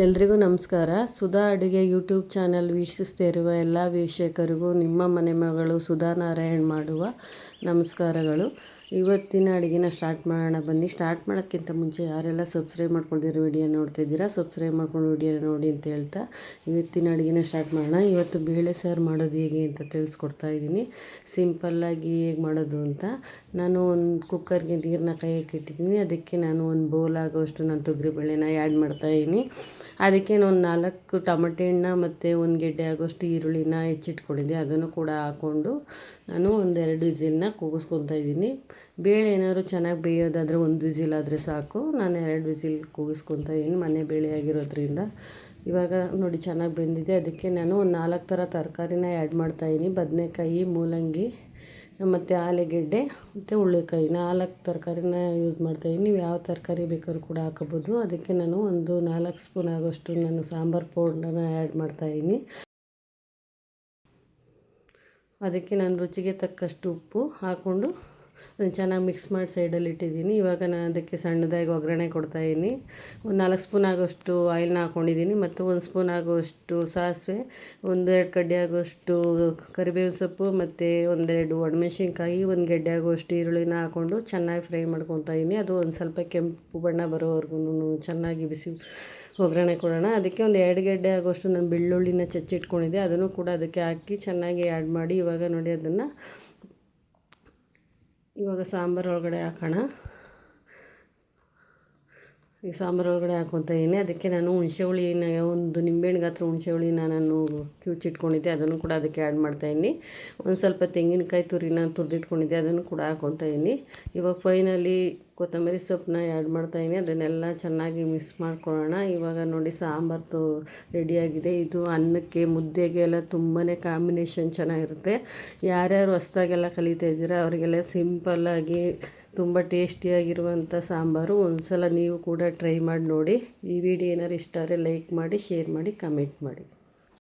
ಎಲ್ರಿಗೂ ನಮಸ್ಕಾರ. ಸುಧಾ ಅಡುಗೆ ಯೂಟ್ಯೂಬ್ ಚಾನಲ್ ವೀಕ್ಷಿಸ್ತಾ ಇರುವ ಎಲ್ಲ ವೀಕ್ಷಕರಿಗೂ ನಿಮ್ಮ ಮನೆ ಮಗಳು ಸುಧಾ ನಾರಾಯಣ್ ಮಾಡುವ ನಮಸ್ಕಾರಗಳು. ಇವತ್ತಿನ ಅಡುಗೆನ ಸ್ಟಾರ್ಟ್ ಮಾಡೋಣ ಬನ್ನಿ. ಸ್ಟಾರ್ಟ್ ಮಾಡೋಕ್ಕಿಂತ ಮುಂಚೆ ಯಾರೆಲ್ಲ ಸಬ್ಸ್ಕ್ರೈಬ್ ಮಾಡ್ಕೊಳ್ದಿರೋ ವಿಡಿಯೋ ನೋಡ್ತಾ ಇದ್ದೀರಾ, ಸಬ್ಸ್ಕ್ರೈಬ್ ಮಾಡ್ಕೊಂಡು ವಿಡಿಯೋನ ನೋಡಿ ಅಂತ ಹೇಳ್ತಾ ಇವತ್ತಿನ ಅಡುಗೆನ ಸ್ಟಾರ್ಟ್ ಮಾಡೋಣ. ಇವತ್ತು ಬೇಳೆ ಸಾರು ಮಾಡೋದು ಹೇಗೆ ಅಂತ ತಿಳಿಸ್ಕೊಡ್ತಾ ಇದ್ದೀನಿ. ಸಿಂಪಲ್ಲಾಗಿ ಹೇಗೆ ಮಾಡೋದು ಅಂತ. ನಾನು ಒಂದು ಕುಕ್ಕರ್ಗೆ ನೀರನ್ನ ಕಾಯಕ್ಕೆ ಇಟ್ಟಿದ್ದೀನಿ. ಅದಕ್ಕೆ ನಾನು ಒಂದು ಬೌಲ್ ಆಗೋಷ್ಟು ನಾನು ತೊಗರಿಬೇಳೆನ ಆ್ಯಡ್ ಮಾಡ್ತಾಯಿದ್ದೀನಿ. ಅದಕ್ಕೆ ನಾನು 4 ಟೊಮೆಟೆ ಹಣ್ಣು ಮತ್ತು 1 ಗೆಡ್ಡೆ ಆಗೋಷ್ಟು ಈರುಳ್ಳಿನ ಹೆಚ್ಚಿಟ್ಕೊಂಡಿದ್ದೆ, ಅದನ್ನು ಕೂಡ ಹಾಕ್ಕೊಂಡು ನಾನು 1-2 ವಿಸಿಲನ್ನ ಕೂಗಿಸ್ಕೊಳ್ತಾ ಇದ್ದೀನಿ. ಬೇಳೆ ಏನಾದ್ರು ಚೆನ್ನಾಗಿ ಬೇಯೋದಾದರೆ 1 ವಿಸಿಲ್ ಆದರೆ ಸಾಕು. ನಾನು 2 ವಿಸಿಲ್ ಕೂಗಿಸ್ಕೊಳ್ತಾ ಇದ್ದೀನಿ, ಮನೆ ಬೇಳೆ ಆಗಿರೋದ್ರಿಂದ. ಇವಾಗ ನೋಡಿ ಚೆನ್ನಾಗಿ ಬೆಂದಿದೆ. ಅದಕ್ಕೆ ನಾನು ಒಂದು 4 ಥರ ತರಕಾರಿನ ಆ್ಯಡ್ ಮಾಡ್ತಾಯಿದ್ದೀನಿ. ಬದನೆಕಾಯಿ, ಮೂಲಂಗಿ ಮತ್ತು ಆಲೂಗೆಡ್ಡೆ ಮತ್ತು ಹುಳ್ಳಿಕಾಯಿ 4 ತರಕಾರಿನ ಯೂಸ್ ಮಾಡ್ತಾಯಿದ್ದೀನಿ. ನೀವು ಯಾವ ತರಕಾರಿ ಬೇಕಾದ್ರೂ ಕೂಡ ಹಾಕೋಬೋದು. ಅದಕ್ಕೆ ನಾನು ಒಂದು 4 ಸ್ಪೂನ್ ಆಗೋಷ್ಟು ನಾನು ಸಾಂಬಾರು ಪೌಡ್ರನ್ನ ಆ್ಯಡ್ ಮಾಡ್ತಾಯಿದ್ದೀನಿ. ಅದಕ್ಕೆ ನಾನು ರುಚಿಗೆ ತಕ್ಕಷ್ಟು ಉಪ್ಪು ಹಾಕ್ಕೊಂಡು ಚೆನ್ನಾಗಿ ಮಿಕ್ಸ್ ಮಾಡಿ ಸೈಡಲ್ಲಿ ಇಟ್ಟಿದ್ದೀನಿ. ಇವಾಗ ನಾನು ಅದಕ್ಕೆ ಸಣ್ಣದಾಗಿ ಒಗ್ಗರಣೆ ಕೊಡ್ತಾಯಿದ್ದೀನಿ. ಒಂದು 4 ಸ್ಪೂನ್ ಆಗೋಷ್ಟು ಆಯಿಲ್ನ ಹಾಕ್ಕೊಂಡಿದ್ದೀನಿ ಮತ್ತು 1 ಸ್ಪೂನ್ ಆಗೋಷ್ಟು ಸಾಸಿವೆ, 1-2 ಕಡ್ಡಿ ಆಗೋಷ್ಟು ಕರಿಬೇವಿನ ಸೊಪ್ಪು ಮತ್ತು 1-2 ಒಣಮೆಣ್ಸಿನ್ಕಾಯಿ, 1 ಗೆಡ್ಡೆ ಆಗೋಷ್ಟು ಈರುಳ್ಳಿನ ಹಾಕ್ಕೊಂಡು ಚೆನ್ನಾಗಿ ಫ್ರೈ ಮಾಡ್ಕೊತಾ ಇದ್ದೀನಿ. ಅದು ಒಂದು ಸ್ವಲ್ಪ ಕೆಂಪು ಬಣ್ಣ ಬರೋವರೆಗೂ ಚೆನ್ನಾಗಿ ಬಿಸಿ ಒಗ್ಗರಣೆ ಕೊಡೋಣ. ಅದಕ್ಕೆ ಒಂದು 2 ಗೆಡ್ಡೆ ಆಗೋಷ್ಟು ನಾನು ಬೆಳ್ಳುಳ್ಳಿನ ಚಚ್ಚಿಟ್ಕೊಂಡಿದ್ದೆ, ಅದನ್ನು ಕೂಡ ಅದಕ್ಕೆ ಹಾಕಿ ಚೆನ್ನಾಗಿ ಆ್ಯಡ್ ಮಾಡಿ ಇವಾಗ ನೋಡಿ ಅದನ್ನು ಇವಾಗ ಸಾಂಬಾರು ಒಳಗಡೆ ಹಾಕೋಣ. ಈ ಸಾಂಬಾರು ಒಳಗಡೆ ಹಾಕ್ಕೊತಾ ಇದ್ದೀನಿ. ಅದಕ್ಕೆ ನಾನು ಹುಣಸೆ ಹುಳಿನ ಒಂದು ನಿಂಬೆಹಣ್ಣು ಗಾತ್ರ ಹುಣಸೆ ಹುಳಿನ ನಾನು ಕಿವುಚಿಟ್ಕೊಂಡಿದ್ದೆ, ಅದನ್ನು ಕೂಡ ಅದಕ್ಕೆ ಆ್ಯಡ್ ಮಾಡ್ತಾಯಿದ್ದೀನಿ. ಒಂದು ಸ್ವಲ್ಪ ತೆಂಗಿನಕಾಯಿ ತುರಿನ ತುರಿದಿಟ್ಕೊಂಡಿದ್ದೆ, ಅದನ್ನು ಕೂಡ ಹಾಕ್ಕೊತಾ ಇದ್ದೀನಿ. ಇವಾಗ ಫೈನಲಿ ಕೊತ್ತಂಬರಿ ಸೊಪ್ಪನ್ನ ಆ್ಯಡ್ ಮಾಡ್ತಾಯಿದ್ದೀನಿ. ಅದನ್ನೆಲ್ಲ ಚೆನ್ನಾಗಿ ಮಿಕ್ಸ್ ಮಾಡ್ಕೊಳ್ಳೋಣ. ಇವಾಗ ನೋಡಿ ಸಾಂಬಾರು ರೆಡಿಯಾಗಿದೆ. ಇದು ಅನ್ನಕ್ಕೆ, ಮುದ್ದೆಗೆ ಎಲ್ಲ ತುಂಬಾ ಕಾಂಬಿನೇಷನ್ ಚೆನ್ನಾಗಿರುತ್ತೆ. ಯಾರ್ಯಾರು ಹೊಸ್ದಾಗೆಲ್ಲ ಕಲಿತಾ ಇದ್ದೀರಾ ಅವರಿಗೆಲ್ಲ ಸಿಂಪಲ್ಲಾಗಿ ತುಂಬ ಟೇಸ್ಟಿಯಾಗಿರುವಂಥ ಸಾಂಬಾರು. ಒಂದು ಸಲ ನೀವು ಕೂಡ ಟ್ರೈ ಮಾಡಿ ನೋಡಿ. ಈ ವಿಡಿಯೋ ಏನಾದ್ರು ಇಷ್ಟ ಆದರೆ ಲೈಕ್ ಮಾಡಿ, ಶೇರ್ ಮಾಡಿ, ಕಮೆಂಟ್ ಮಾಡಿ.